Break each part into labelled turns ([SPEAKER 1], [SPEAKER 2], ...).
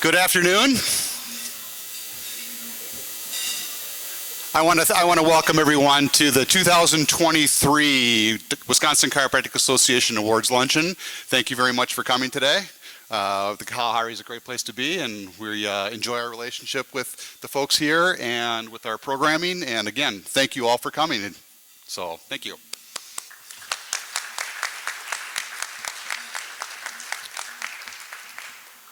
[SPEAKER 1] Good afternoon. I want to welcome everyone to the 2023 Wisconsin Chiropractic Association Awards Luncheon. Thank you very much for coming today. The Kalahari is a great place to be, and we enjoy our relationship with the folks here and with our programming. And again, thank you all for coming. So, thank you.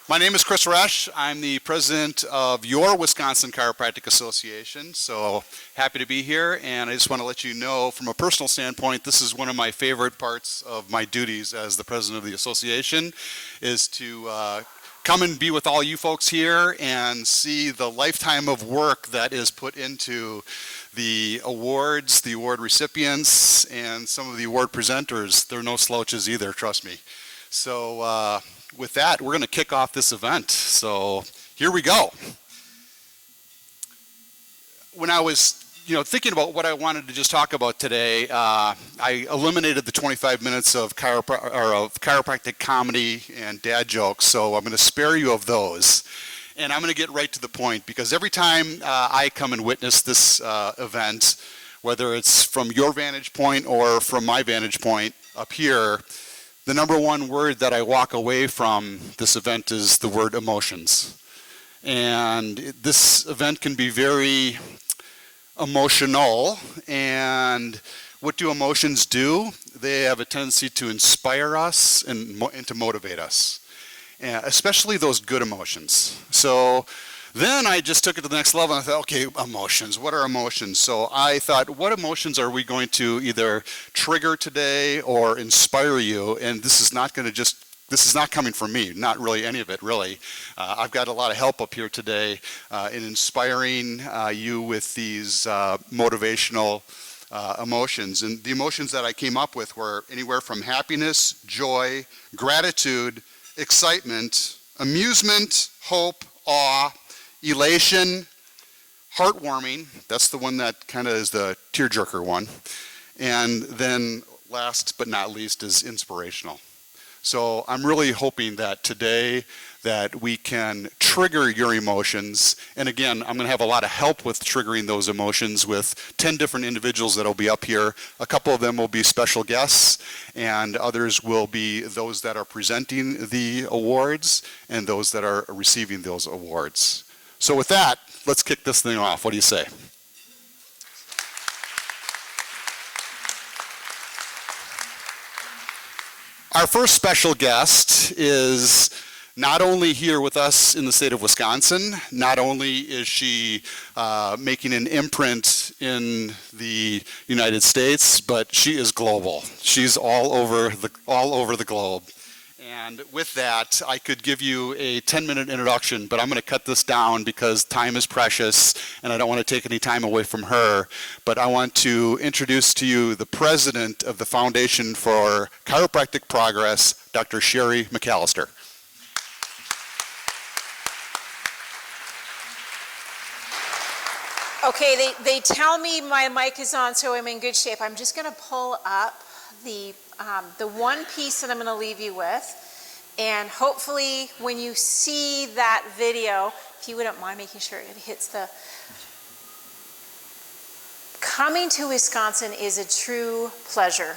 [SPEAKER 1] My name is Chris Resch. I'm the president of your Wisconsin Chiropractic Association. So happy to be here, and I just want to let you know from a personal standpoint, this is one of my favorite parts of my duties as the president of the association, is to come and be with all you folks here and see the lifetime of work that is put into the awards, the award recipients, and some of the award presenters. They're no slouches either, trust me. So with that, we're going to kick off this event. So here we go. When I was, thinking about what I wanted to just talk about today, I eliminated the 25 minutes of chiropractic comedy and dad jokes. So I'm going to spare you of those. And I'm going to get right to the point, because every time I come and witness this event, whether it's from your vantage point or from my vantage point up here, the number one word that I walk away from this event is the word emotions. And this event can be very emotional. And what do emotions do? They have a tendency to inspire us and to motivate us, and especially those good emotions. So then I just took it to the next level and I thought, okay, emotions, what are emotions? So I thought, what emotions are we going to either trigger today or inspire you? And this is not coming from me, not really any of it, really. I've got a lot of help up here today in inspiring you with these motivational emotions. And the emotions that I came up with were anywhere from happiness, joy, gratitude, excitement, amusement, hope, awe, elation, heartwarming, that's the one that kind of is the tearjerker one, and then last but not least is inspirational. So I'm really hoping that today that we can trigger your emotions, and again, I'm going to have a lot of help with triggering those emotions with 10 different individuals that will be up here. A couple of them will be special guests, and others will be those that are presenting the awards and those that are receiving those awards. So with that, let's kick this thing off. What do you say? Our first special guest is not only here with us in the state of Wisconsin, not only is she making an imprint in the United States, but she is global. She's all over the globe. And with that, I could give you a 10-minute introduction, but I'm going to cut this down because time is precious and I don't want to take any time away from her. But I want to introduce to you the president of the Foundation for Chiropractic Progress, Dr. Sherry McAllister.
[SPEAKER 2] Okay, they tell me my mic is on, so I'm in good shape. I'm just going to pull up the one piece that I'm going to leave you with, and hopefully when you see that video, if you wouldn't mind making sure it hits the... Coming to Wisconsin is a true pleasure,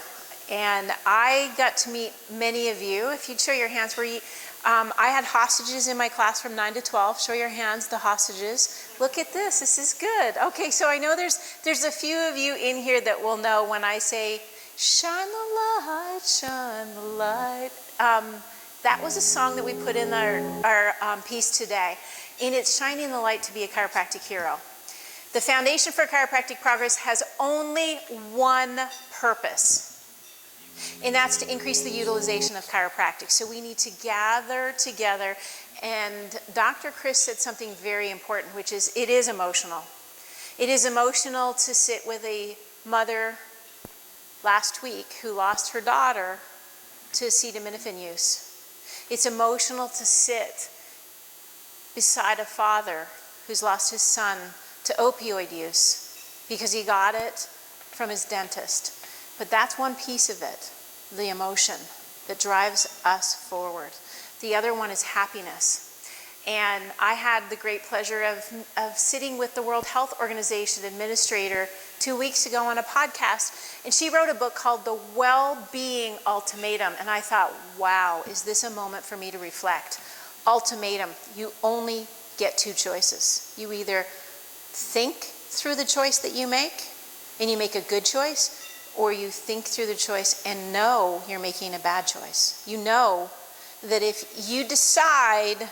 [SPEAKER 2] and I got to meet many of you. If you'd show your hands, I had hostages in my class from 9 to 12. Show your hands, the hostages. Look at this is good. Okay, so I know there's a few of you in here that will know when I say, shine the light, shine the light. That was a song that we put in our piece today. And it's shining the light to be a chiropractic hero. The Foundation for Chiropractic Progress has only one purpose, and that's to increase the utilization of chiropractic. So we need to gather together, and Dr. Chris said something very important, which is it is emotional. It is emotional to sit with a mother last week who lost her daughter to acetaminophen use. It's emotional to sit beside a father who's lost his son to opioid use because he got it from his dentist. But that's one piece of it, the emotion that drives us forward. The other one is happiness. And I had the great pleasure of sitting with the World Health Organization administrator 2 weeks ago on a podcast, and she wrote a book called The Well-Being Ultimatum. And I thought, wow, is this a moment for me to reflect? Ultimatum, you only get two choices. You either think through the choice that you make, and you make a good choice, or you think through the choice and know you're making a bad choice. You know that if you decide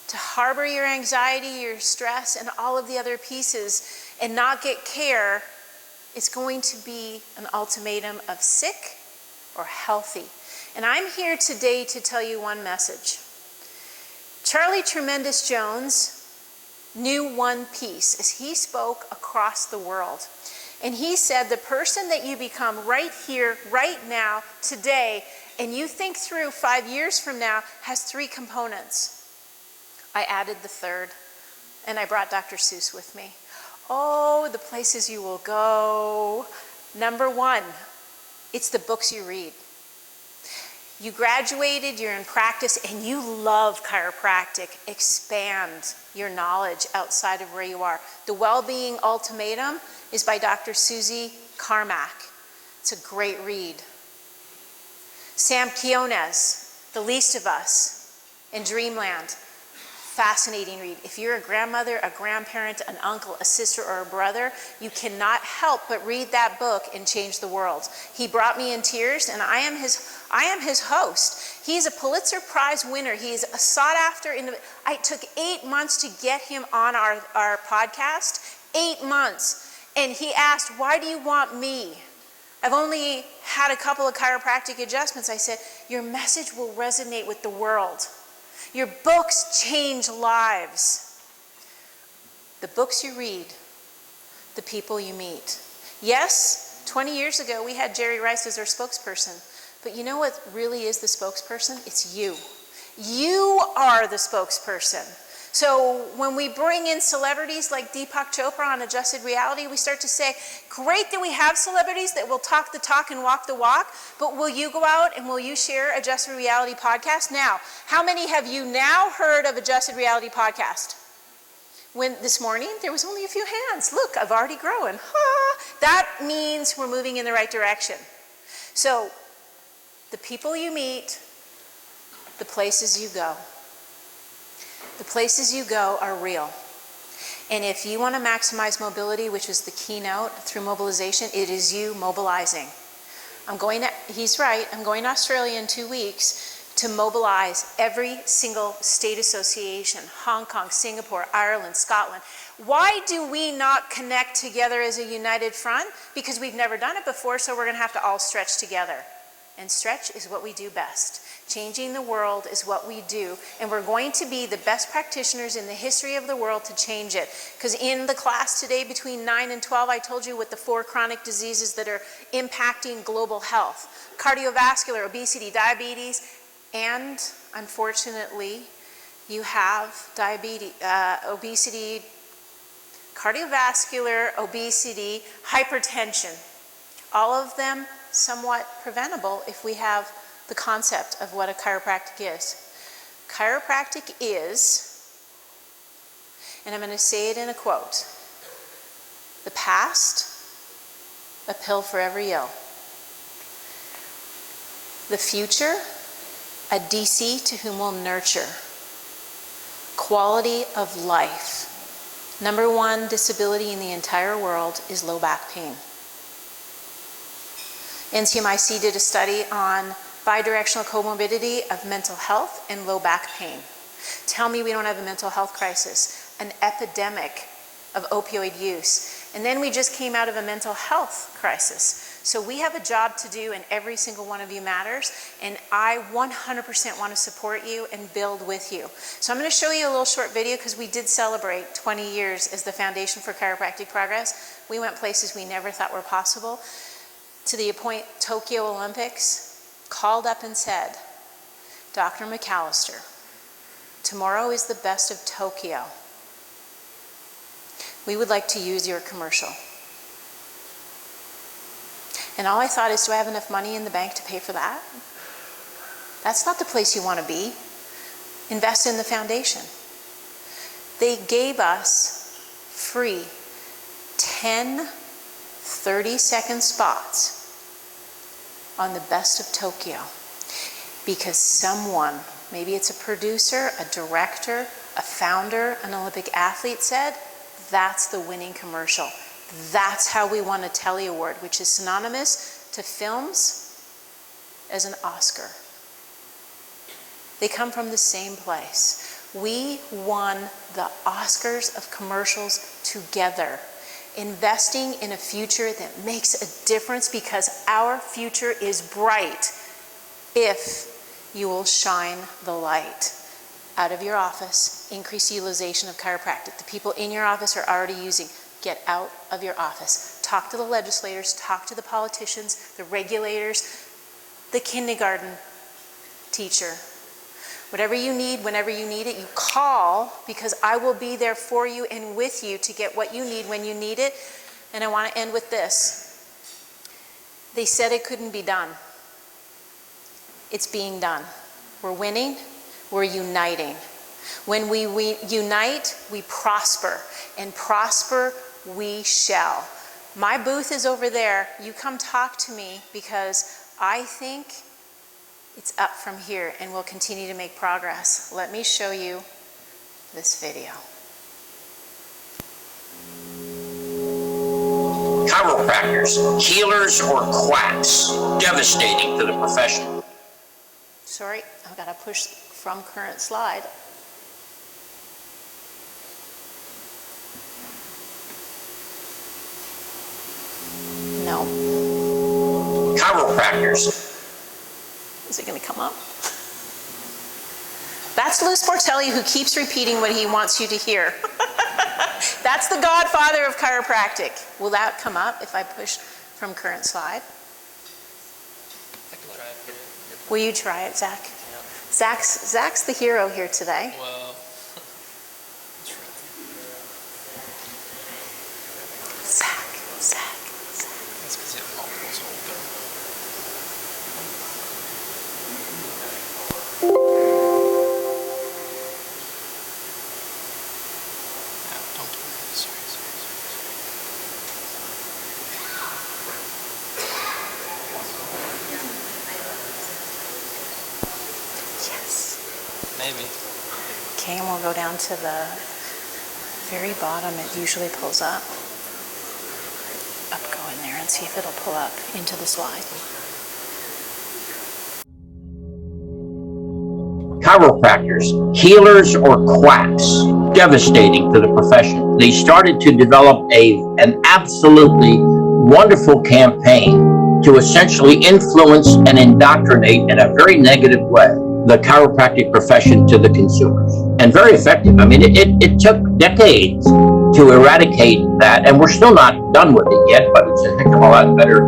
[SPEAKER 2] to harbor your anxiety, your stress, and all of the other pieces and not get care, it's going to be an ultimatum of sick or healthy. And I'm here today to tell you one message. Charlie Tremendous Jones knew one piece as he spoke across the world. And he said, the person that you become right here, right now, today, and you think through 5 years from now, has three components. I added the third, and I brought Dr. Seuss with me. Oh, the places you will go. Number one, it's the books you read. You graduated, you're in practice, and you love chiropractic. Expand your knowledge outside of where you are. The Well-Being Ultimatum is by Dr. Susie Carmack. It's a great read. Sam Quiones, The Least of Us, in Dreamland. Fascinating read. If you're a grandmother, a grandparent, an uncle, a sister, or a brother, you cannot help but read that book and change the world. He brought me in tears, and I am his host. He's a Pulitzer Prize winner. He's a sought after. I took 8 months to get him on our podcast. 8 months. And he asked, why do you want me? I've only had a couple of chiropractic adjustments. I said, your message will resonate with the world. Your books change lives. The books you read, the people you meet. Yes, 20 years ago we had Jerry Rice as our spokesperson, but you know what really is the spokesperson? It's you. You are the spokesperson. So when we bring in celebrities like Deepak Chopra on Adjusted Reality, we start to say, great that we have celebrities that will talk the talk and walk the walk, but will you go out and will you share Adjusted Reality podcast? Now, how many have you now heard of Adjusted Reality podcast? This morning, there was only a few hands. Look, I've already grown. That means we're moving in the right direction. So, the people you meet, the places you go. The places you go are real. And if you want to maximize mobility, which is the keynote through mobilization, it is you mobilizing. He's right, I'm going to Australia in 2 weeks to mobilize every single state association, Hong Kong, Singapore, Ireland, Scotland. Why do we not connect together as a united front? Because we've never done it before, so we're going to have to all stretch together. And stretch is what we do best. Changing the world is what we do, and we're going to be the best practitioners in the history of the world to change it. Because in the class today between 9 and 12, I told you what the 4 chronic diseases that are impacting global health. Cardiovascular, obesity, diabetes, and unfortunately, you have obesity, cardiovascular, obesity, hypertension. All of them somewhat preventable if we have the concept of what a chiropractic is. Chiropractic is, and I'm going to say it in a quote, the past, a pill for every ill. The future, a DC to whom we'll nurture. Quality of life. Number 1 disability in the entire world is low back pain. NCMIC did a study on bidirectional comorbidity of mental health and low back pain. Tell me we don't have a mental health crisis, an epidemic of opioid use. And then we just came out of a mental health crisis. So we have a job to do, and every single one of you matters, and I 100% want to support you and build with you. So I'm going to show you a little short video because we did celebrate 20 years as the Foundation for Chiropractic Progress. We went places we never thought were possible. To the point Tokyo Olympics called up and said, Dr. McAllister, tomorrow is the best of Tokyo. We would like to use your commercial. And all I thought is, do I have enough money in the bank to pay for that? That's not the place you want to be. Invest in the foundation. They gave us free 10 30-second spots on the Best of Tokyo because someone, maybe it's a producer, a director, a founder, an Olympic athlete said, that's the winning commercial. That's how we won a Telly Award, which is synonymous to films as an Oscar. They come from the same place. We won the Oscars of commercials together, investing in a future that makes a difference because our future is bright if you will shine the light out of your office, increase utilization of chiropractic. The people in your office are already using. Get out of your office. Talk to the legislators, talk to the politicians, the regulators, the kindergarten teacher. Whatever you need, whenever you need it, you call because I will be there for you and with you to get what you need when you need it. And I want to end with this. They said it couldn't be done. It's being done. We're winning. We're uniting. When we unite, we prosper. And prosper we shall. My booth is over there. You come talk to me because I think it's up from here and we'll continue to make progress. Let me show you this video.
[SPEAKER 3] Chiropractors, healers or quacks, devastating to the profession.
[SPEAKER 2] Sorry, I've got to push from current slide. No.
[SPEAKER 3] Chiropractors.
[SPEAKER 2] Is it going to come up? That's Lou Sportelli who keeps repeating what he wants you to hear. That's the godfather of chiropractic. Will that come up if I push from current slide?
[SPEAKER 4] I can try it.
[SPEAKER 2] Will you try it, Zach?
[SPEAKER 4] Yeah.
[SPEAKER 2] Zach's the hero here today.
[SPEAKER 4] Well,
[SPEAKER 2] Zach.
[SPEAKER 4] that's because you have multiples open. Don't do it. Sorry.
[SPEAKER 2] Yes.
[SPEAKER 4] Maybe.
[SPEAKER 2] Okay, and we'll go down to the very bottom. It usually pulls up. Go in there and see if it'll pull up into the slide.
[SPEAKER 3] Chiropractors, healers or quacks, devastating to the profession. They started to develop an absolutely wonderful campaign to essentially influence and indoctrinate in a very negative way the chiropractic profession to the consumers. And very effective. I mean, it took decades to eradicate that, and we're still not done with it yet, but it's a heck of a lot better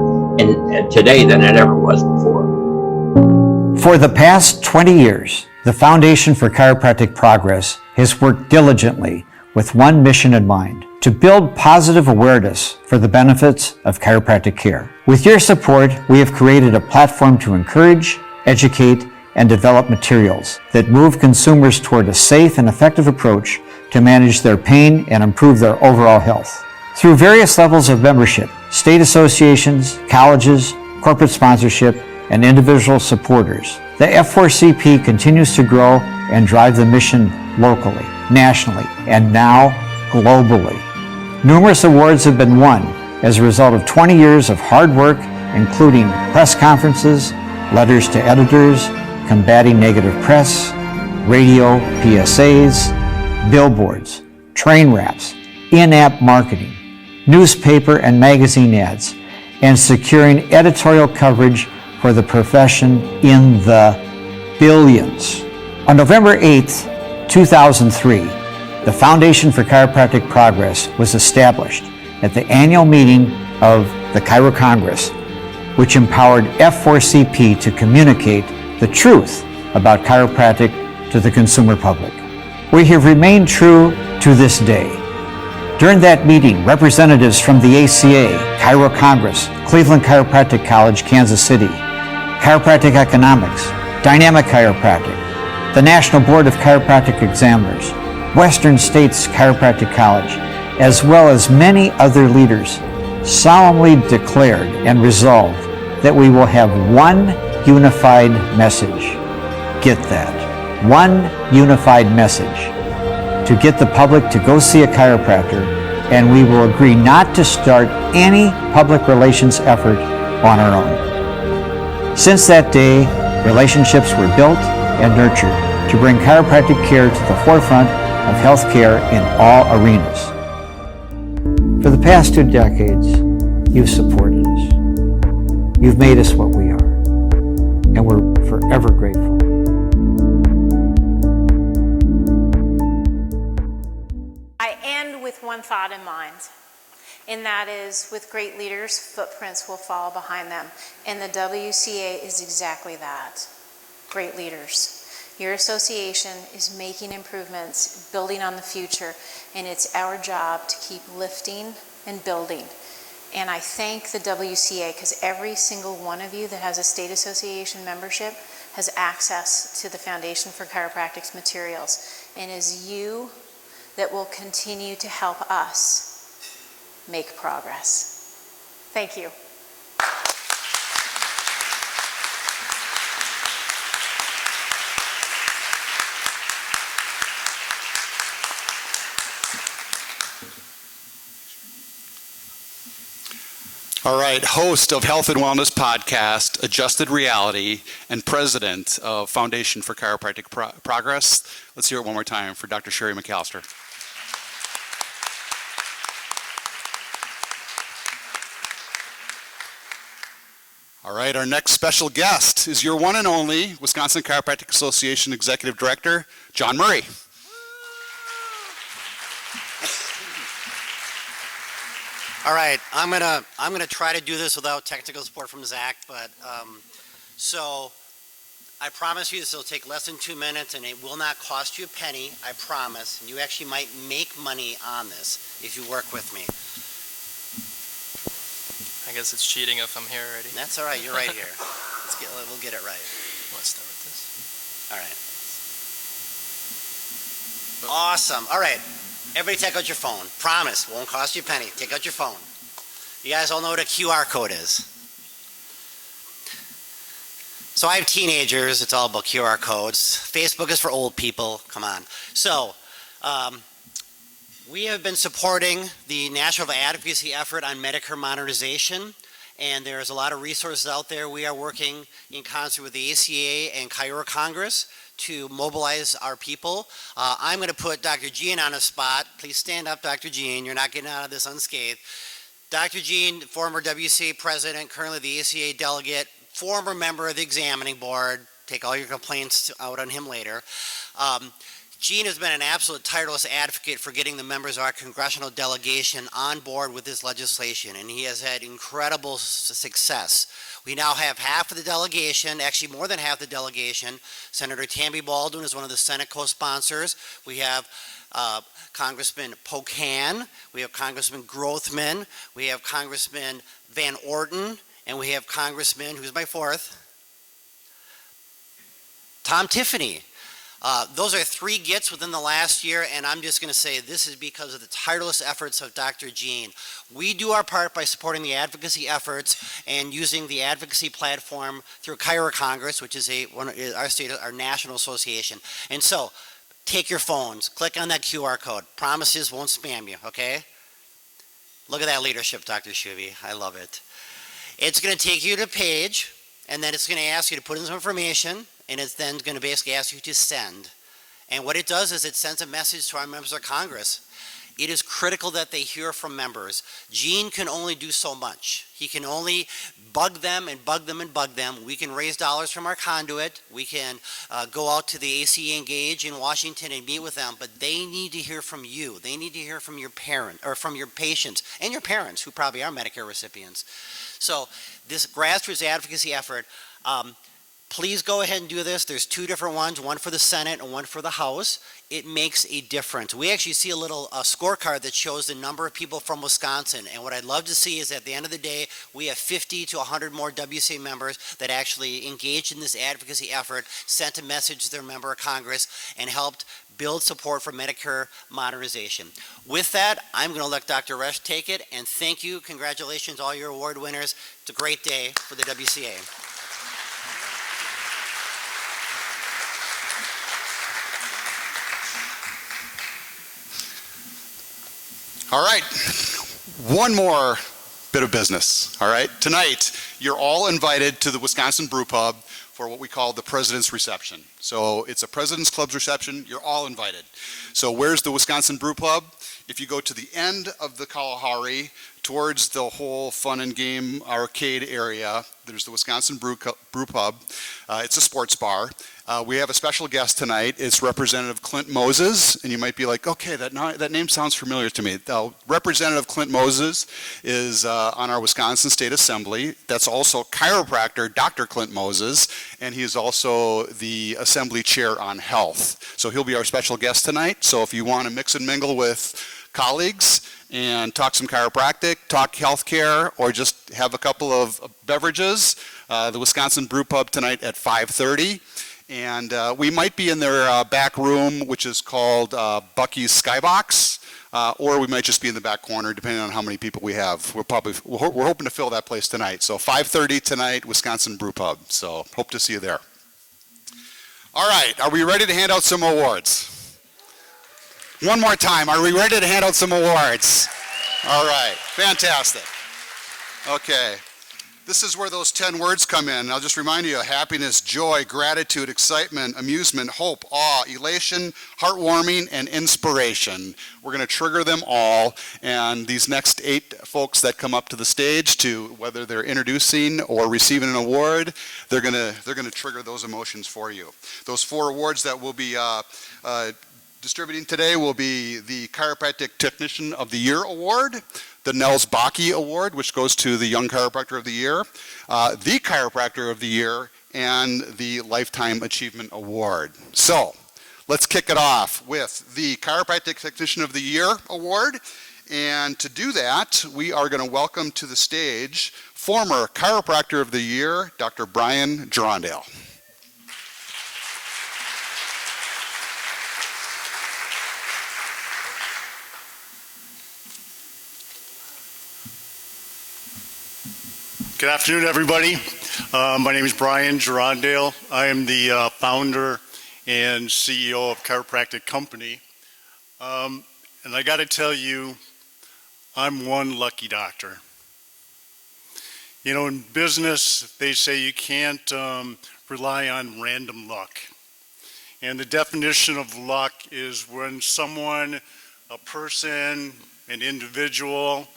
[SPEAKER 3] today than it ever was before.
[SPEAKER 5] For the past 20 years, the Foundation for Chiropractic Progress has worked diligently with one mission in mind: to build positive awareness for the benefits of chiropractic care. With your support, we have created a platform to encourage, educate, and develop materials that move consumers toward a safe and effective approach to manage their pain and improve their overall health. Through various levels of membership, state associations, colleges, corporate sponsorship, and individual supporters, the F4CP continues to grow and drive the mission locally, nationally, and now globally. Numerous awards have been won as a result of 20 years of hard work, including press conferences, letters to editors, combating negative press, radio PSAs, billboards, train wraps, in-app marketing, newspaper and magazine ads, and securing editorial coverage for the profession in the billions. On November 8th, 2003, the Foundation for Chiropractic Progress was established at the annual meeting of the Chiro Congress, which empowered F4CP to communicate the truth about chiropractic to the consumer public. We have remained true to this day. During that meeting, representatives from the ACA, Chiro Congress, Cleveland Chiropractic College, Kansas City, Chiropractic Economics, Dynamic Chiropractic, the National Board of Chiropractic Examiners, Western States Chiropractic College, as well as many other leaders, solemnly declared and resolved that we will have one unified message. Get that. One unified message. To get the public to go see a chiropractor, and we will agree not to start any public relations effort on our own. Since that day, relationships were built and nurtured to bring chiropractic care to the forefront of healthcare in all arenas. For the past 2 decades, you've supported us. You've made us what we are, and we're forever grateful.
[SPEAKER 2] I end with one thought in mind, and that is, with great leaders, footprints will follow behind them. And the WCA is exactly that, great leaders. Your association is making improvements, building on the future, and it's our job to keep lifting and building. And I thank the WCA because every single one of you that has a state association membership has access to the Foundation for Chiropractic's materials, and is you that will continue to help us make progress. Thank you.
[SPEAKER 1] All right, host of Health and Wellness Podcast, Adjusted Reality, and president of Foundation for Chiropractic Progress. Let's hear it one more time for Dr. Sherry McAllister. All right, our next special guest is your one and only Wisconsin Chiropractic Association Executive Director, John Murray.
[SPEAKER 6] All right, I'm gonna try to do this without technical support from Zach, but so I promise you this will take less than 2 minutes, and it will not cost you a penny. I promise. And you actually might make money on this if you work with me.
[SPEAKER 4] I guess it's cheating if I'm here already.
[SPEAKER 6] That's all right. You're right here. We'll get it right.
[SPEAKER 4] Let's start with this.
[SPEAKER 6] All right. Awesome. All right. Everybody take out your phone. Promise, won't cost you a penny. Take out your phone. You guys all know what a QR code is. So I have teenagers. It's all about QR codes. Facebook is for old people. Come on. So we have been supporting the national advocacy effort on Medicare modernization, and there's a lot of resources out there. We are working in concert with the ACA and Chiro Congress to mobilize our people. I'm going to put Dr. Jean on a spot. Please stand up, Dr. Jean. You're not getting out of this unscathed. Dr. Jean, former WCA president, currently the ACA delegate, former member of the examining board. Take all your complaints out on him later. Jean has been an absolute tireless advocate for getting the members of our congressional delegation on board with this legislation, and he has had incredible success. We now have half of the delegation, actually more than half the delegation. Senator Tammy Baldwin is one of the Senate co-sponsors. We have Congressman Pocan, we have Congressman Grothman, we have Congressman Van Orton, and we have Congressman, who's my fourth? Tom Tiffany. Those are 3 gets within the last year, and I'm just going to say this is because of the tireless efforts of Dr. Jean. We do our part by supporting the advocacy efforts and using the advocacy platform through Chiro Congress, which is our national association. And so, take your phones, click on that QR code. Promises won't spam you, okay? Look at that leadership, Dr. Shuby. I love it. It's going to take you to a page, and then it's going to ask you to put in some information, and it's then going to basically ask you to send. And what it does is it sends a message to our members of Congress. It is critical that they hear from members. Gene can only do so much. He can only bug them and bug them and bug them. We can raise dollars from our conduit. We can go out to the ACA Engage in Washington and meet with them, but they need to hear from you. They need to hear from your parent or from your patients and your parents, who probably are Medicare recipients. So this grassroots advocacy effort, Please go ahead and do this. There's two different ones, one for the Senate and one for the House. It makes a difference. We actually see a little scorecard that shows the number of people from Wisconsin. And what I'd love to see is at the end of the day, we have 50 to 100 more WCA members that actually engaged in this advocacy effort, sent a message to their member of Congress, and helped build support for Medicare modernization. With that, I'm going to let Dr. Resch take it. And thank you. Congratulations, all your award winners. It's a great day for the WCA.
[SPEAKER 1] All right, one more bit of business, all right? Tonight, you're all invited to the Wisconsin Brew Pub for what we call the President's Reception. So it's a President's Club's reception, you're all invited. So where's the Wisconsin Brew Pub? If you go to the end of the Kalahari, towards the whole fun and game arcade area, there's the Wisconsin Brew Pub. It's a sports bar. We have a special guest tonight. It's Representative Clint Moses, and you might be like, okay, that name sounds familiar to me. Representative Clint Moses is on our Wisconsin State Assembly. That's also chiropractor Dr. Clint Moses, and he is also the Assembly Chair on Health. So he'll be our special guest tonight. So if you want to mix and mingle with colleagues and talk some chiropractic, talk healthcare, or just have a couple of beverages, the Wisconsin Brew Pub tonight at 5:30. And we might be in their back room, which is called Bucky's Skybox, or we might just be in the back corner, depending on how many people we have. We're hoping to fill that place tonight. So 5:30 tonight, Wisconsin Brew Pub. So hope to see you there. All right, are we ready to hand out some awards? One more time, are we ready to hand out some awards? All right, fantastic. Okay. This is where those 10 words come in. I'll just remind you: happiness, joy, gratitude, excitement, amusement, hope, awe, elation, heartwarming, and inspiration. We're going to trigger them all, and these next 8 folks that come up to the stage, to whether they're introducing or receiving an award, they're going to trigger those emotions for you. Those 4 awards that will be distributing today will be the Chiropractic Technician of the Year Award, the Nels Bakke Award, which goes to the Young Chiropractor of the Year, the Chiropractor of the Year, and the Lifetime Achievement Award. So let's kick it off with the Chiropractic Technician of the Year Award. And to do that, we are going to welcome to the stage former Chiropractor of the Year, Dr. Brian Gerondale.
[SPEAKER 7] Good afternoon, everybody. My name is Brian Gerondale. I am the founder and CEO of Chiropractic Company. And I got to tell you, I'm one lucky doctor. You know, in business, they say you can't rely on random luck. And the definition of luck is when someone, a person, an individual,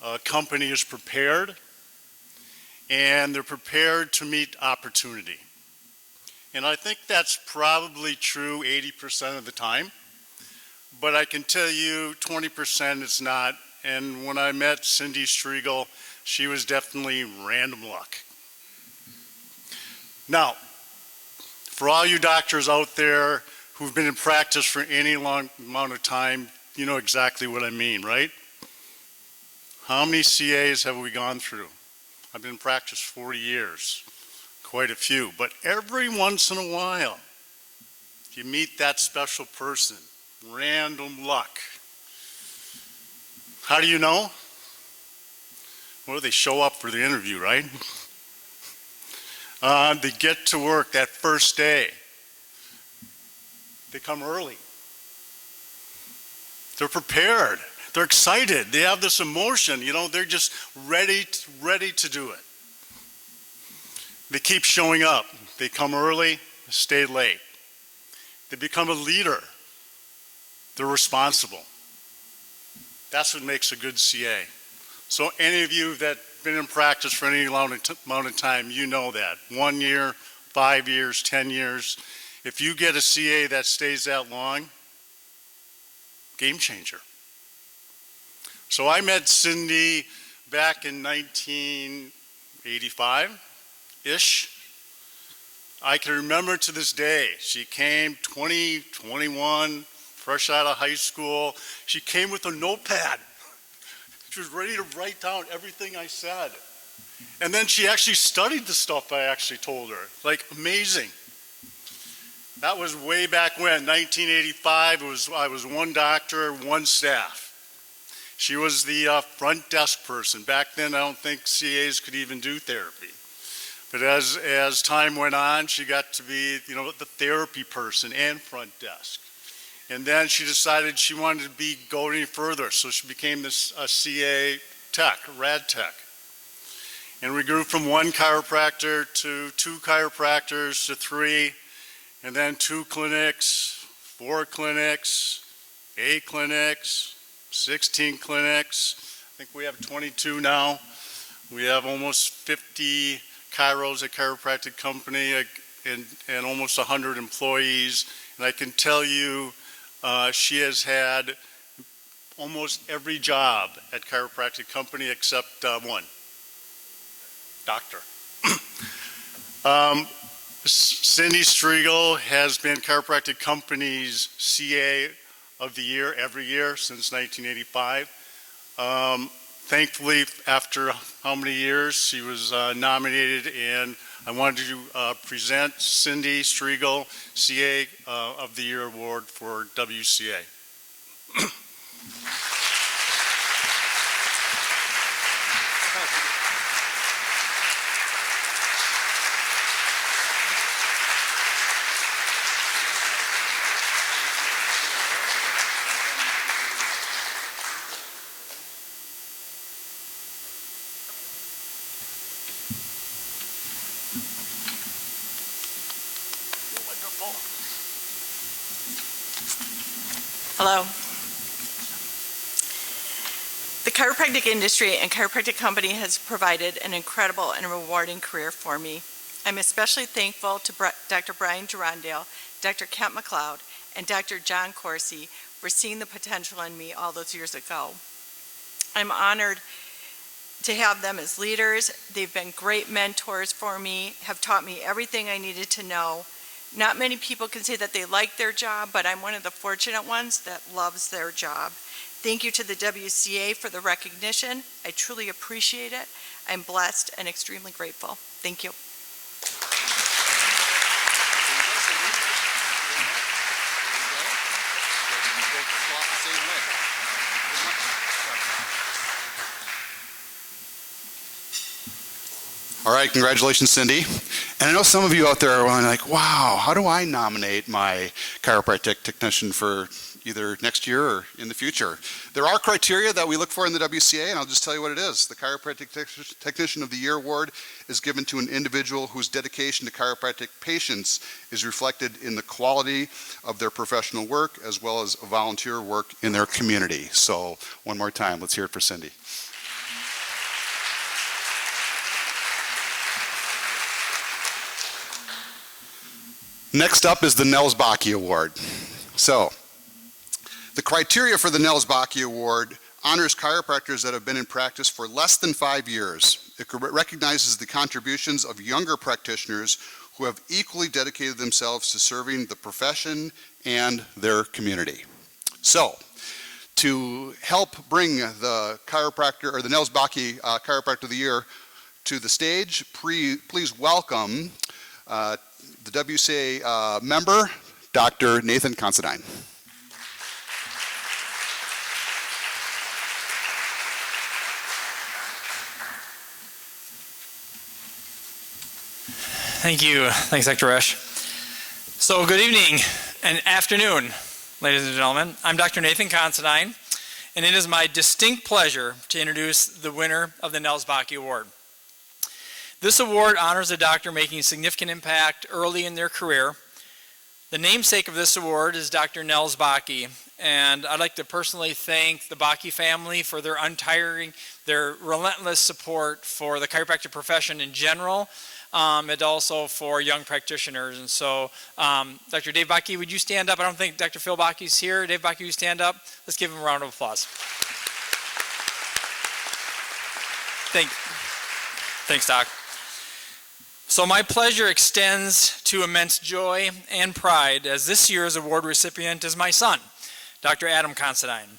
[SPEAKER 7] a company is prepared, and they're prepared to meet opportunity. And I think that's probably true 80% of the time, but I can tell you 20% is not. And when I met Cindy Striegel, she was definitely random luck. Now, for all you doctors out there who've been in practice for any long amount of time, you know exactly what I mean, right? How many CAs have we gone through? I've been in practice 40 years, quite a few, but every once in a while, you meet that special person, random luck. How do you know? Well, they show up for the interview, right? They get to work that first day. They come early. They're prepared. They're excited. They have this emotion, you know, they're just ready to do it. They keep showing up. They come early, stay late. They become a leader. They're responsible. That's what makes a good CA. So any of you that have been in practice for any amount of time, you know that. 1 year, 5 years, 10 years. If you get a CA that stays that long, game changer. So I met Cindy back in 1985-ish. I can remember to this day, she came 20, 21, fresh out of high school. She came with a notepad. She was ready to write down everything I said. And then she actually studied the stuff I actually told her. Like, amazing. That was way back when, 1985. I was one doctor, one staff. She was the front desk person. Back then, I don't think CAs could even do therapy. But as time went on, she got to be, the therapy person and front desk. And then she decided she wanted to go any further, so she became this CA tech, rad tech. And we grew from one chiropractor to 2 chiropractors to 3, and then 2 clinics, 4 clinics, 8 clinics, 16 clinics. I think we have 22 now. We have almost 50 chiros at Chiropractic Company and almost 100 employees. And I can tell you, she has had almost every job at Chiropractic Company except one, doctor. Cindy Striegel has been Chiropractic Company's CA of the year every year since 1985. Thankfully, after how many years, she was nominated, and I wanted to present Cindy Striegel CA of the Year Award for WCA.
[SPEAKER 8] Hello. The chiropractic industry and chiropractic company has provided an incredible and rewarding career for me. I'm especially thankful to Dr. Brian Durandale, Dr. Kent McLeod, and Dr. John Corsi for seeing the potential in me all those years ago. I'm honored to have them as leaders. They've been great mentors for me, have taught me everything I needed to know. Not many people can say that they like their job, but I'm one of the fortunate ones that loves their job. Thank you to the WCA for the recognition. I truly appreciate it. I'm blessed and extremely grateful. Thank you.
[SPEAKER 1] All right, congratulations, Cindy. And I know some of you out there are like, wow, how do I nominate my chiropractic technician for either next year or in the future? There are criteria that we look for in the WCA, and I'll just tell you what it is. The Chiropractic Technician of the Year Award is given to an individual whose dedication to chiropractic patients is reflected in the quality of their professional work as well as volunteer work in their community. So one more time, let's hear it for Cindy. Next up is the Nels Baki Award. So, the criteria for the Nels Baki Award honors chiropractors that have been in practice for less than 5 years. It recognizes the contributions of younger practitioners who have equally dedicated themselves to serving the profession and their community. So, to help bring the chiropractor, or the Nels Baki Chiropractor of the Year to the stage, please welcome the WCA member, Dr. Nathan Considine.
[SPEAKER 9] Thank you. Thanks, Dr. Resch. So good evening and afternoon, ladies and gentlemen. I'm Dr. Nathan Considine, and it is my distinct pleasure to introduce the winner of the Nels Baki Award. This award honors a doctor making significant impact early in their career. The namesake of this award is Dr. Nels Baki, and I'd like to personally thank the Baki family for their untiring, their relentless support for the chiropractic profession in general, and also for young practitioners. And so, Dr. Dave Baki, would you stand up? I don't think Dr. Phil Baki's here. Dave Baki, would you stand up? Let's give him a round of applause. Thanks, Doc. So my pleasure extends to immense joy and pride as this year's award recipient is my son, Dr. Adam Considine.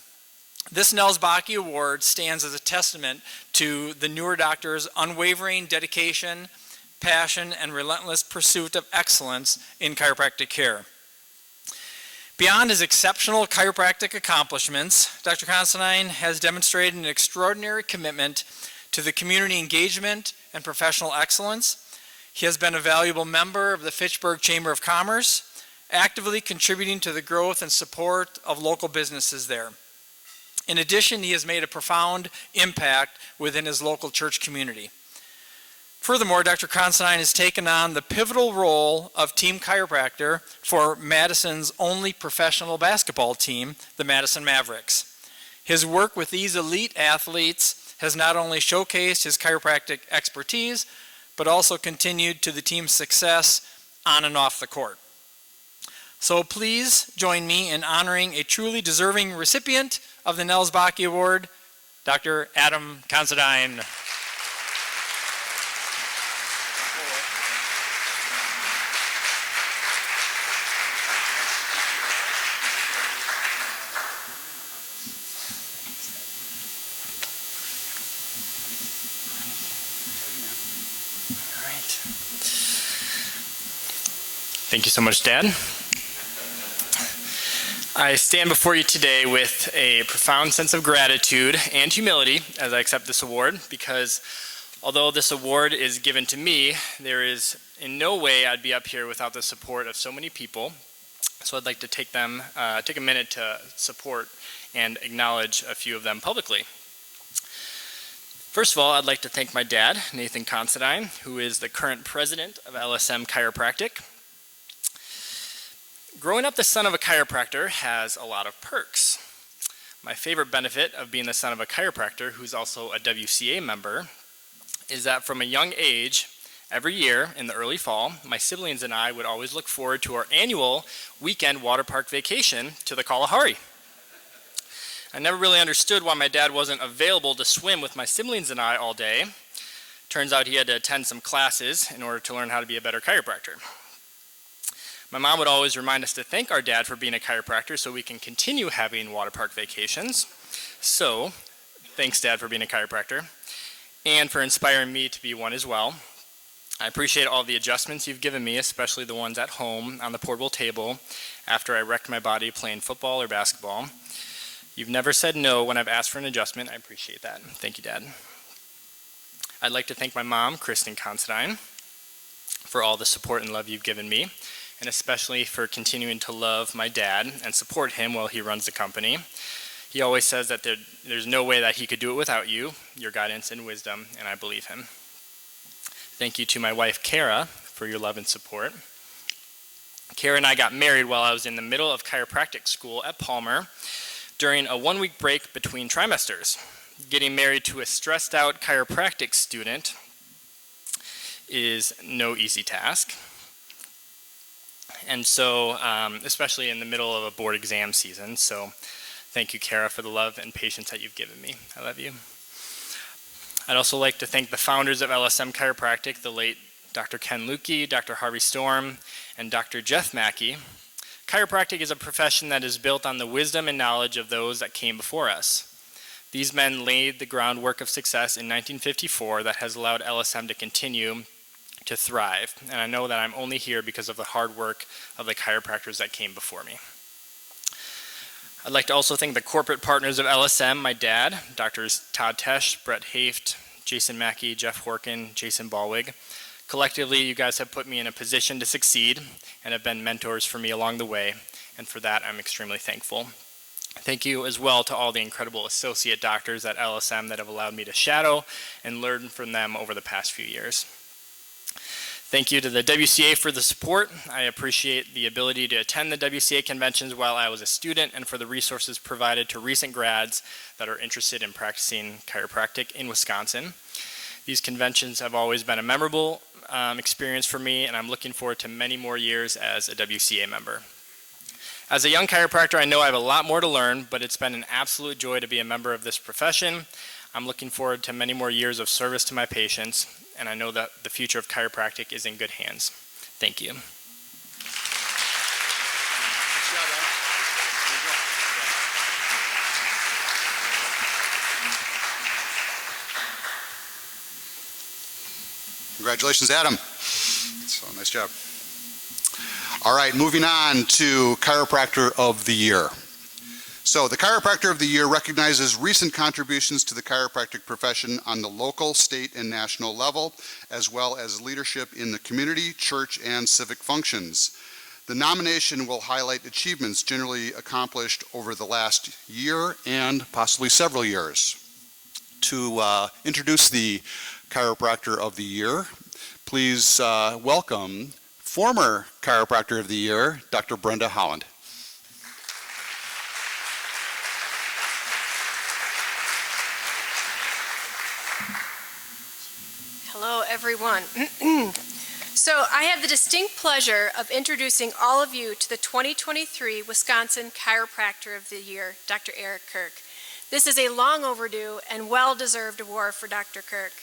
[SPEAKER 9] This Nels Baki Award stands as a testament to the newer doctor's unwavering dedication, passion, and relentless pursuit of excellence in chiropractic care. Beyond his exceptional chiropractic accomplishments, Dr. Considine has demonstrated an extraordinary commitment to the community engagement and professional excellence. He has been a valuable member of the Fitchburg Chamber of Commerce, actively contributing to the growth and support of local businesses there. In addition, he has made a profound impact within his local church community. Furthermore, Dr. Considine has taken on the pivotal role of team chiropractor for Madison's only professional basketball team, the Madison Mavericks. His work with these elite athletes has not only showcased his chiropractic expertise, but also continued to the team's success on and off the court. So please join me in honoring a truly deserving recipient of the Nels Baki Award, Dr. Adam Considine.
[SPEAKER 4] Thank you so much, Dad. I stand before you today with a profound sense of gratitude and humility as I accept this award, because although this award is given to me, there is in no way I'd be up here without the support of so many people. So I'd like to take a minute to support and acknowledge a few of them publicly. First of all, I'd like to thank my dad, Nathan Considine, who is the current president of LSM Chiropractic. Growing up the son of a chiropractor has a lot of perks. My favorite benefit of being the son of a chiropractor who's also a WCA member is that from a young age, every year in the early fall, my siblings and I would always look forward to our annual weekend water park vacation to the Kalahari. I never really understood why my dad wasn't available to swim with my siblings and I all day. Turns out he had to attend some classes in order to learn how to be a better chiropractor. My mom would always remind us to thank our dad for being a chiropractor so we can continue having water park vacations. So, thanks, Dad, for being a chiropractor and for inspiring me to be one as well. I appreciate all the adjustments you've given me, especially the ones at home on the portable table after I wrecked my body playing football or basketball. You've never said no when I've asked for an adjustment. I appreciate that. Thank you, Dad. I'd like to thank my mom, Kristen Considine, for all the support and love you've given me, and especially for continuing to love my dad and support him while he runs the company. He always says that there's no way that he could do it without you, your guidance and wisdom, and I believe him. Thank you to my wife, Kara, for your love and support. Kara and I got married while I was in the middle of chiropractic school at Palmer during a one-week break between trimesters. Getting married to a stressed-out chiropractic student is no easy task. And so, especially in the middle of a board exam season. So thank you, Kara, for the love and patience that you've given me. I love you. I'd also like to thank the founders of LSM Chiropractic, the late Dr. Ken Lukey, Dr. Harvey Storm, and Dr. Jeff Mackey. Chiropractic is a profession that is built on the wisdom and knowledge of those that came before us. These men laid the groundwork of success in 1954 that has allowed LSM to continue to thrive, and I know that I'm only here because of the hard work of the chiropractors that came before me. I'd like to also thank the corporate partners of LSM, my dad, Drs. Todd Tesh, Brett Haft, Jason Mackey, Jeff Horkin, Jason Ballwig. Collectively, you guys have put me in a position to succeed and have been mentors for me along the way, and for that I'm extremely thankful. Thank you as well to all the incredible associate doctors at LSM that have allowed me to shadow and learn from them over the past few years. Thank you to the WCA for the support. I appreciate the ability to attend the WCA conventions while I was a student and for the resources provided to recent grads that are interested in practicing chiropractic in Wisconsin. These conventions have always been a memorable experience for me, and I'm looking forward to many more years as a WCA member. As a young chiropractor, I know I have a lot more to learn, but it's been an absolute joy to be a member of this profession. I'm looking forward to many more years of service to my patients, and I know that the future of chiropractic is in good hands. Thank you.
[SPEAKER 1] Congratulations, Adam. So nice job. All right, moving on to Chiropractor of the Year. So the Chiropractor of the Year recognizes recent contributions to the chiropractic profession on the local, state, and national level, as well as leadership in the community, church, and civic functions. The nomination will highlight achievements generally accomplished over the last year and possibly several years. To introduce the Chiropractor of the Year, please welcome former Chiropractor of the Year, Dr. Brenda Holland.
[SPEAKER 10] Hello, everyone. So I have the distinct pleasure of introducing all of you to the 2023 Wisconsin Chiropractor of the Year, Dr. Eric Kirk. This is a long overdue and well-deserved award for Dr. Kirk.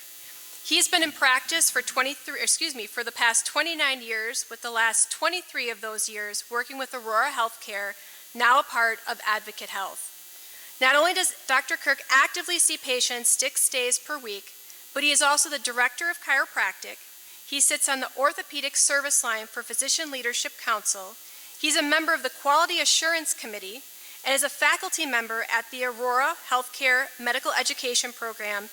[SPEAKER 10] He's been in practice for the past 29 years, with the last 23 of those years working with Aurora Healthcare, now a part of Advocate Health. Not only does Dr. Kirk actively see patients 6 days per week, but he is also the Director of Chiropractic. He sits on the Orthopedic Service Line for Physician Leadership Council. He's a member of the Quality Assurance Committee and is a faculty member at the Aurora Healthcare Medical Education Program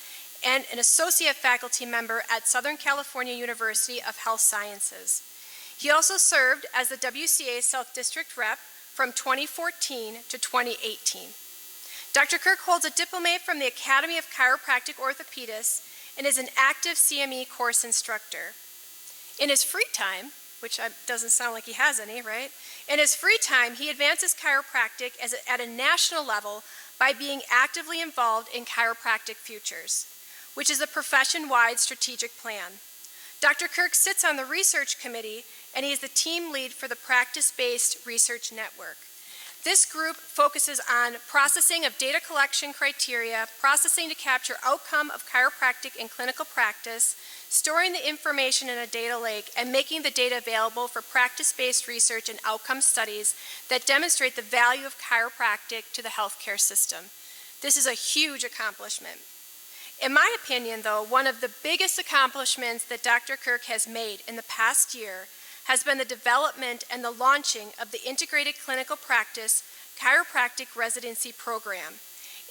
[SPEAKER 10] and an associate faculty member at Southern California University of Health Sciences. He also served as the WCA South District Rep from 2014 to 2018. Dr. Kirk holds a diploma from the Academy of Chiropractic Orthopedists and is an active CME course instructor. In his free time, which doesn't sound like he has any, right? In his free time, he advances chiropractic at a national level by being actively involved in Chiropractic Futures, which is a profession-wide strategic plan. Dr. Kirk sits on the research committee, and he is the team lead for the Practice-Based Research Network. This group focuses on processing of data collection criteria, processing to capture outcome of chiropractic and clinical practice, storing the information in a data lake, and making the data available for practice-based research and outcome studies that demonstrate the value of chiropractic to the healthcare system. This is a huge accomplishment. In my opinion, though, one of the biggest accomplishments that Dr. Kirk has made in the past year has been the development and the launching of the Integrated Clinical Practice Chiropractic Residency Program.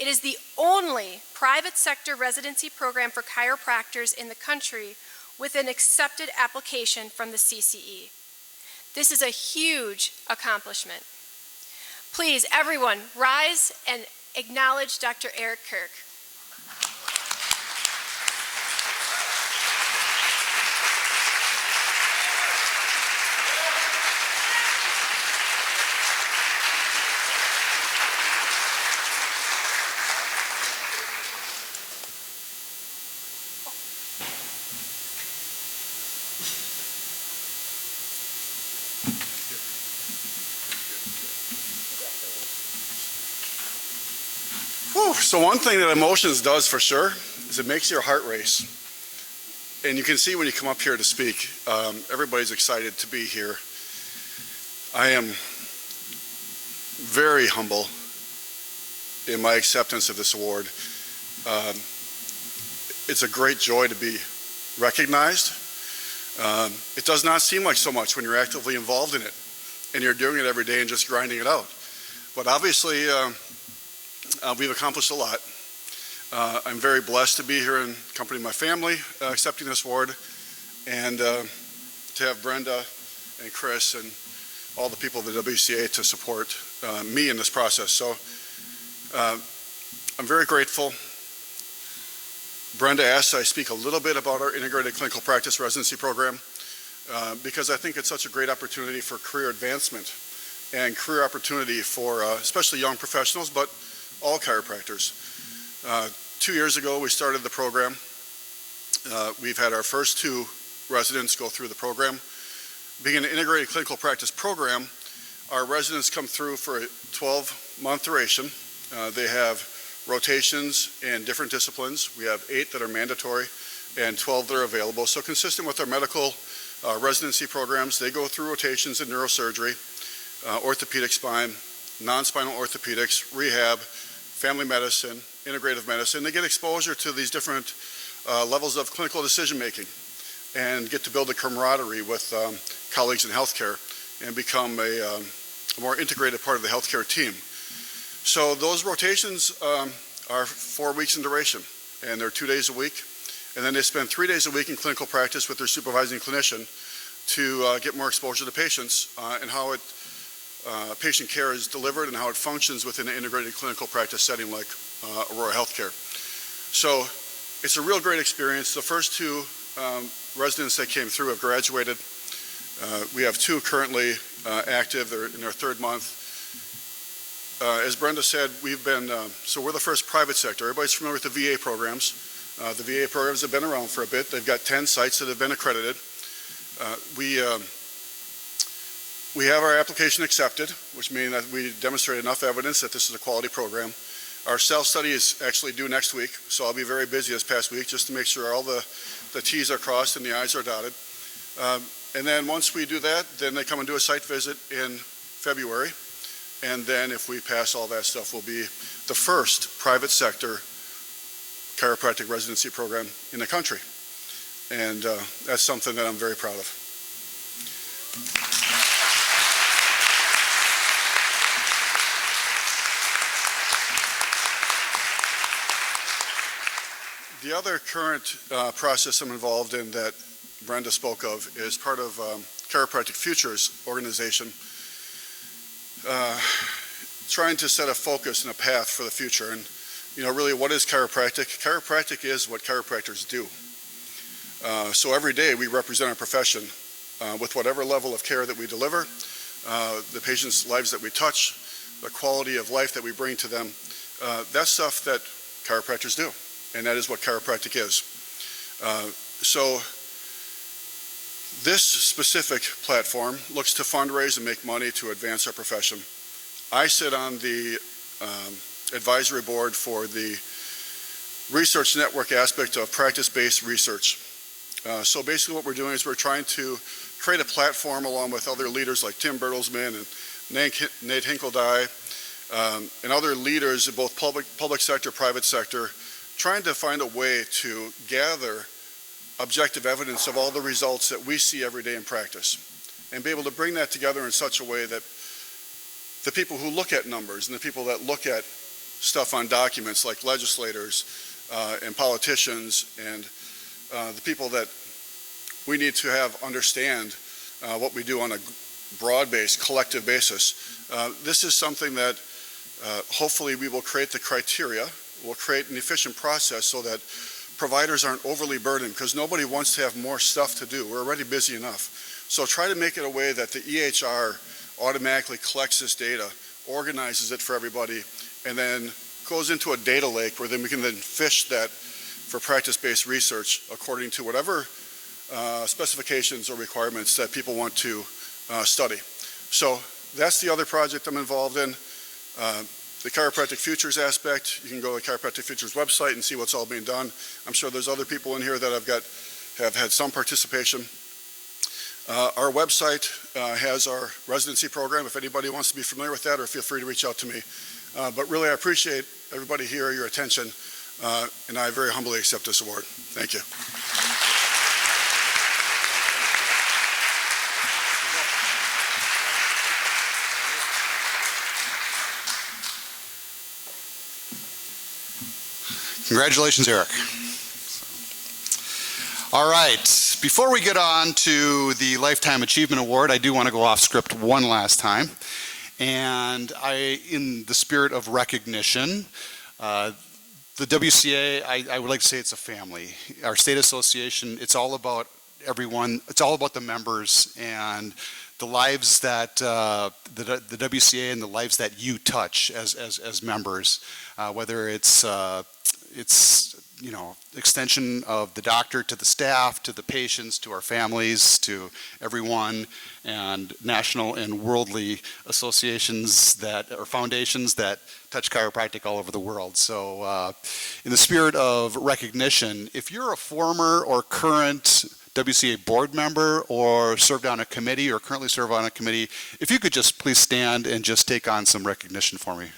[SPEAKER 10] It is the only private sector residency program for chiropractors in the country with an accepted application from the CCE. This is a huge accomplishment. Please, everyone, rise and acknowledge Dr. Eric Kirk.
[SPEAKER 7] Whew, so one thing that emotions does for sure is it makes your heart race. And you can see when you come up here to speak, everybody's excited to be here. I am very humble in my acceptance of this award. It's a great joy to be recognized. It does not seem like so much when you're actively involved in it and you're doing it every day and just grinding it out. But obviously, we've accomplished a lot. I'm very blessed to be here in company of my family accepting this award, and to have Brenda and Chris and all the people of the WCA to support me in this process. So I'm very grateful. Brenda asked I speak a little bit about our Integrated Clinical Practice Residency Program because I think it's such a great opportunity for career advancement and career opportunity for especially young professionals, but all chiropractors. 2 years ago, we started the program. We've had our first 2 residents go through the program. Being an integrated clinical practice program, our residents come through for a 12-month duration. They have rotations in different disciplines. We have 8 that are mandatory and 12 that are available. So consistent with our medical residency programs, they go through rotations in neurosurgery, orthopedic spine, non-spinal orthopedics, rehab, family medicine, integrative medicine. They get exposure to these different levels of clinical decision-making and get to build a camaraderie with colleagues in healthcare and become a more integrated part of the healthcare team. So those rotations are 4 weeks in duration, and they're 2 days a week. And then they spend 3 days a week in clinical practice with their supervising clinician to get more exposure to patients and how patient care is delivered and how it functions within an integrated clinical practice setting like Aurora Healthcare. So it's a real great experience. The first 2 residents that came through have graduated. We have 2 currently active. They're in their 3rd month. As Brenda said, so we're the first private sector. Everybody's familiar with the VA programs. The VA programs have been around for a bit. They've got 10 sites that have been accredited. We have our application accepted, which means that we demonstrate enough evidence that this is a quality program. Our self-study is actually due next week, so I'll be very busy this past week just to make sure all the T's are crossed and the I's are dotted. And then once we do that, then they come and do a site visit in February. And then if we pass all that stuff, we'll be the first private sector chiropractic residency program in the country. And that's something that I'm very proud of. The other current process I'm involved in that Brenda spoke of is part of Chiropractic Futures organization, trying to set a focus and a path for the future. And really, what is chiropractic? Chiropractic is what chiropractors do. So every day we represent our profession with whatever level of care that we deliver, the patients' lives that we touch, the quality of life that we bring to them. That's stuff that chiropractors do, and that is what chiropractic is. So this specific platform looks to fundraise and make money to advance our profession. I sit on the advisory board for the research network aspect of practice-based research. So basically what we're doing is we're trying to create a platform along with other leaders like Tim Bertelsmann and Nate Hinkledye and other leaders in both public sector, private sector, trying to find a way to gather objective evidence of all the results that we see every day in practice and be able to bring that together in such a way that the people who look at numbers and the people that look at stuff on documents like legislators and politicians and the people that we need to have understand what we do on a broad-based, collective basis. This is something that hopefully we will create the criteria, we'll create an efficient process so that providers aren't overly burdened because nobody wants to have more stuff to do. We're already busy enough. So try to make it a way that the EHR automatically collects this data, organizes it for everybody, and then goes into a data lake where then we can then fish that for practice-based research according to whatever specifications or requirements that people want to study. So that's the other project I'm involved in. The Chiropractic Futures aspect, you can go to the Chiropractic Futures website and see what's all being done. I'm sure there's other people in here that have had some participation. Our website has our residency program. If anybody wants to be familiar with that, or feel free to reach out to me. But really, I appreciate everybody here, your attention, and I very humbly accept this award. Thank you.
[SPEAKER 1] Congratulations, Eric. All right, before we get on to the Lifetime Achievement Award, I do want to go off script one last time. And in the spirit of recognition, the WCA, I would like to say it's a family. Our state association, it's all about everyone, it's all about the members and the lives that the WCA and the lives that you touch as members, whether it's it's, extension of the doctor to the staff, to the patients, to our families, to everyone, and national and worldly associations or foundations that touch chiropractic all over the world. So in the spirit of recognition, if you're a former or current WCA board member or served on a committee or currently serve on a committee, if you could just please stand and just take on some recognition for me.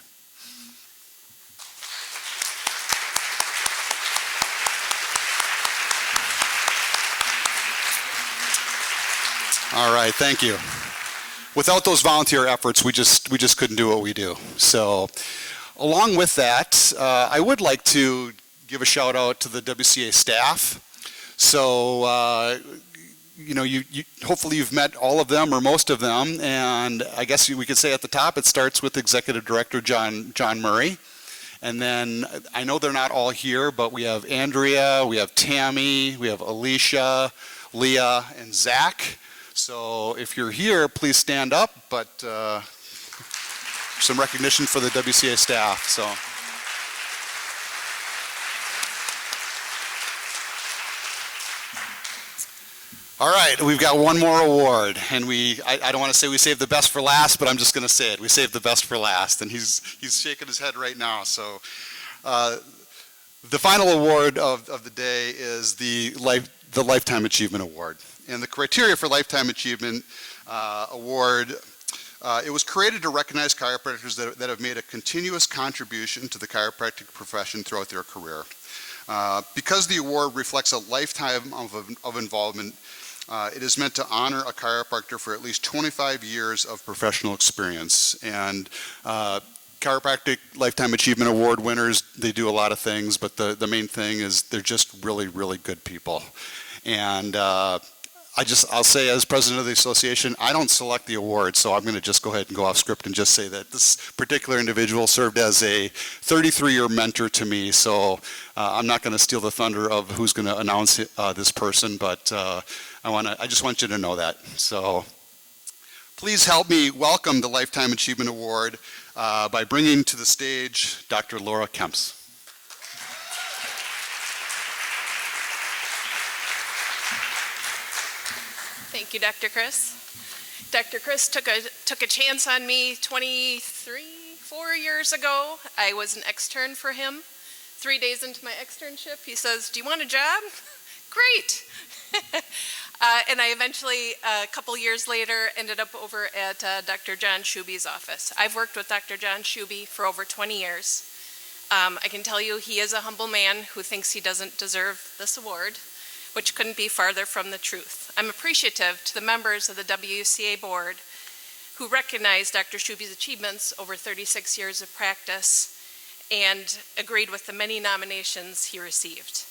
[SPEAKER 1] All right, thank you. Without those volunteer efforts, we just couldn't do what we do. So, along with that, I would like to give a shout out to the WCA staff. So, hopefully you've met all of them or most of them, and I guess we could say at the top it starts with Executive Director John Murray. And then I know they're not all here, but we have Andrea, we have Tammy, we have Alicia, Leah, and Zach. So if you're here, please stand up, but some recognition for the WCA staff. So. All right, we've got one more award, and I don't want to say we saved the best for last, but I'm just going to say it. We saved the best for last, and he's shaking his head right now. So the final award of the day is the Lifetime Achievement Award. And the criteria for Lifetime Achievement Award, it was created to recognize chiropractors that have made a continuous contribution to the chiropractic profession throughout their career. Because the award reflects a lifetime of involvement, it is meant to honor a chiropractor for at least 25 years of professional experience. And Chiropractic Lifetime Achievement Award winners, they do a lot of things, but the main thing is they're just really, really good people. And I'll say as president of the association, I don't select the award, so I'm going to just go ahead and go off script and just say that this particular individual served as a 33-year mentor to me, so I'm not going to steal the thunder of who's going to announce this person, but I just want you to know that. So please help me welcome the Lifetime Achievement Award by bringing to the stage Dr. Laura Kemps.
[SPEAKER 11] Thank you, Dr. Chris. Dr. Chris took a chance on me 4 years ago. I was an extern for him. 3 days into my externship, he says, "Do you want a job?" Great. And I eventually, a couple years later, ended up over at Dr. John Shuby's office. I've worked with Dr. John Shuby for over 20 years. I can tell you he is a humble man who thinks he doesn't deserve this award, which couldn't be farther from the truth. I'm appreciative to the members of the WCA board who recognize Dr. Shuby's achievements over 36 years of practice and agreed with the many nominations he received.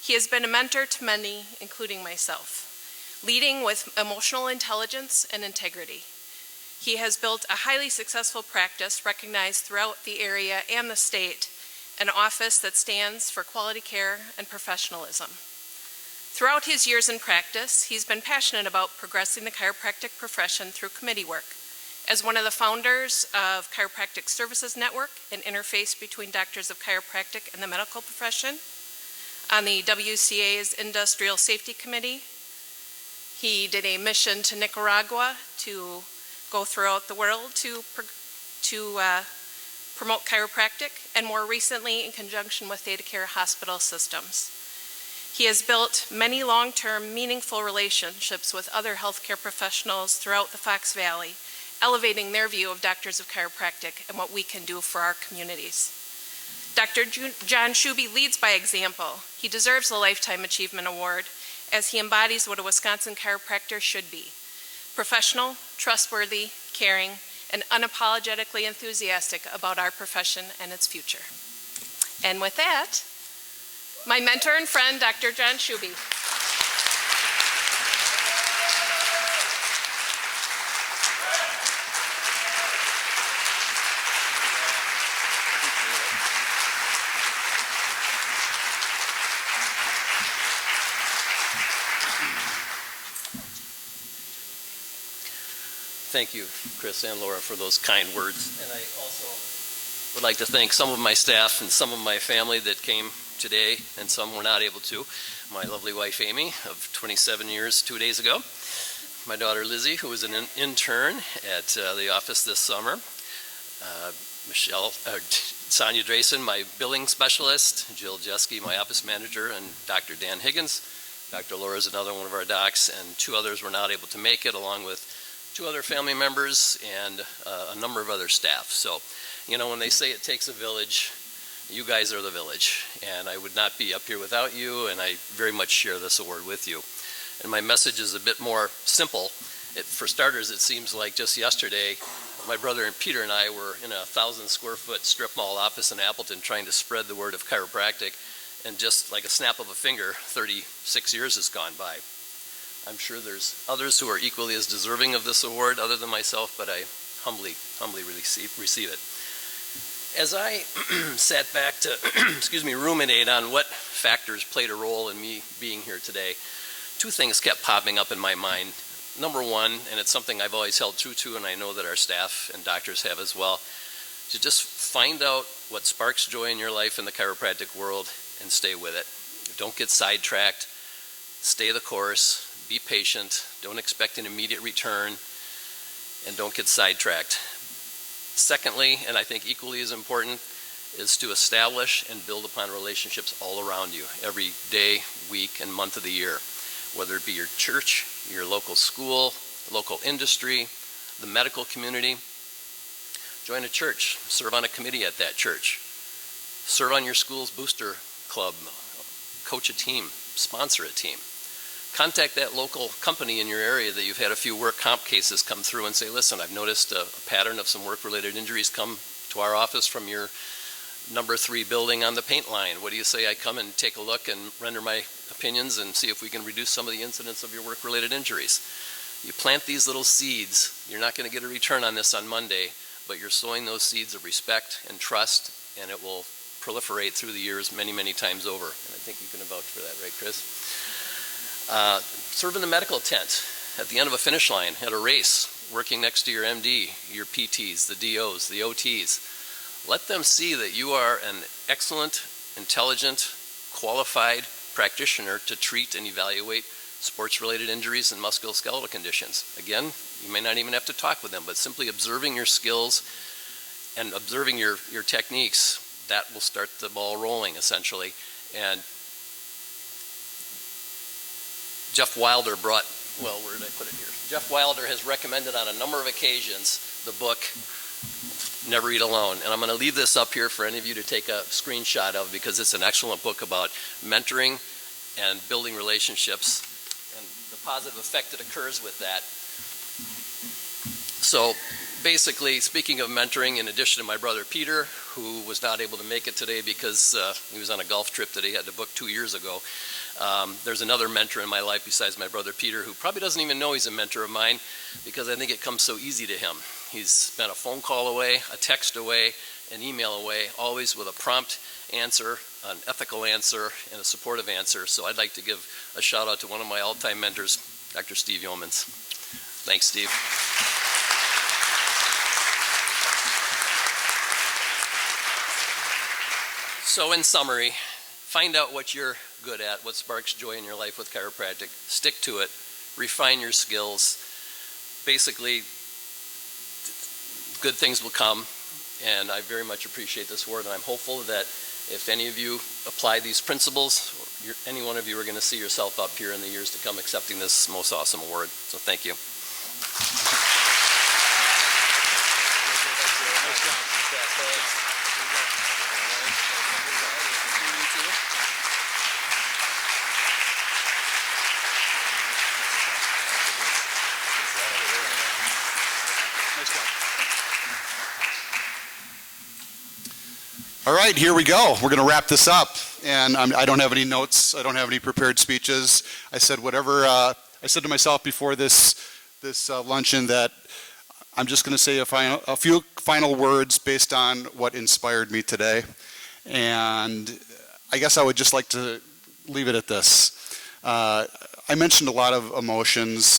[SPEAKER 11] He has been a mentor to many, including myself, leading with emotional intelligence and integrity. He has built a highly successful practice recognized throughout the area and the state, an office that stands for quality care and professionalism. Throughout his years in practice, he's been passionate about progressing the chiropractic profession through committee work. As one of the founders of Chiropractic Services Network, an interface between doctors of chiropractic and the medical profession, on the WCA's Industrial Safety Committee, he did a mission to Nicaragua to go throughout the world to promote chiropractic, and more recently in conjunction with ThedaCare Hospital Systems. He has built many long-term, meaningful relationships with other healthcare professionals throughout the Fox Valley, elevating their view of doctors of chiropractic and what we can do for our communities. Dr. John Shuby leads by example. He deserves the Lifetime Achievement Award as he embodies what a Wisconsin chiropractor should be: professional, trustworthy, caring, and unapologetically enthusiastic about our profession and its future. And with that, my mentor and friend, Dr. John Shuby.
[SPEAKER 12] Thank you, Chris and Laura, for those kind words. And I also would like to thank some of my staff and some of my family that came today, and some were not able to. My lovely wife, Amy, of 27 years, 2 days ago. My daughter, Lizzie, who was an intern at the office this summer. Sonia Drayson, my billing specialist. Jill Jeske, my office manager, and Dr. Dan Higgins. Dr. Laura is another one of our docs, and 2 others were not able to make it, along with 2 other family members and a number of other staff. So, you know, when they say it takes a village, you guys are the village, and I would not be up here without you, and I very much share this award with you. And my message is a bit more simple. For starters, it seems like just yesterday, my brother and Peter and I were in a 1,000-square-foot strip mall office in Appleton trying to spread the word of chiropractic, and just like a snap of a finger, 36 years has gone by. I'm sure there's others who are equally as deserving of this award other than myself, but I humbly receive it. As I sat back to, ruminate on what factors played a role in me being here today, 2 things kept popping up in my mind. Number one, and it's something I've always held true to, and I know that our staff and doctors have as well, to just find out what sparks joy in your life in the chiropractic world and stay with it. Don't get sidetracked. Stay the course. Be patient. Don't expect an immediate return, and don't get sidetracked. Secondly, and I think equally as important, is to establish and build upon relationships all around you, every day, week, and month of the year, whether it be your church, your local school, local industry, the medical community. Join a church, serve on a committee at that church, serve on your school's booster club, coach a team, sponsor a team. Contact that local company in your area that you've had a few work comp cases come through and say, listen, I've noticed a pattern of some work-related injuries come to our office from your number 3 building on the paint line. What do you say I come and take a look and render my opinions and see if we can reduce some of the incidents of your work-related injuries? You plant these little seeds. You're not going to get a return on this on Monday, but you're sowing those seeds of respect and trust, and it will proliferate through the years many, many times over. And I think you can vouch for that, right, Chris? Serve in the medical tent at the end of a finish line at a race, working next to your MD, your PTs, the DOs, the OTs. Let them see that you are an excellent, intelligent, qualified practitioner to treat and evaluate sports-related injuries and musculoskeletal conditions. Again, you may not even have to talk with them, but simply observing your skills and observing your techniques, that will start the ball rolling, essentially. And Jeff Wilder brought, well, where did I put it here? Jeff Wilder has recommended on a number of occasions the book Never Eat Alone. And I'm going to leave this up here for any of you to take a screenshot of, because it's an excellent book about mentoring and building relationships and the positive effect that occurs with that. So basically, speaking of mentoring, in addition to my brother Peter, who was not able to make it today because he was on a golf trip that he had to book 2 years ago, there's another mentor in my life besides my brother Peter, who probably doesn't even know he's a mentor of mine, because I think it comes so easy to him. He's been a phone call away, a text away, an email away, always with a prompt answer, an ethical answer, and a supportive answer. So I'd like to give a shout out to one of my all-time mentors, Dr. Steve Yeomans. Thanks, Steve. So in summary, find out what you're good at, what sparks joy in your life with chiropractic. Stick to it. Refine your skills. Basically, good things will come, and I very much appreciate this award, and I'm hopeful that if any of you apply these principles, any one of you are going to see yourself up here in the years to come accepting this most awesome award. So thank you.
[SPEAKER 1] All right, here we go. We're going to wrap this up. And I don't have any notes. I don't have any prepared speeches. I said whatever. I said to myself before this luncheon that I'm just going to say a few final words based on what inspired me today. And I guess I would just like to leave it at this. I mentioned a lot of emotions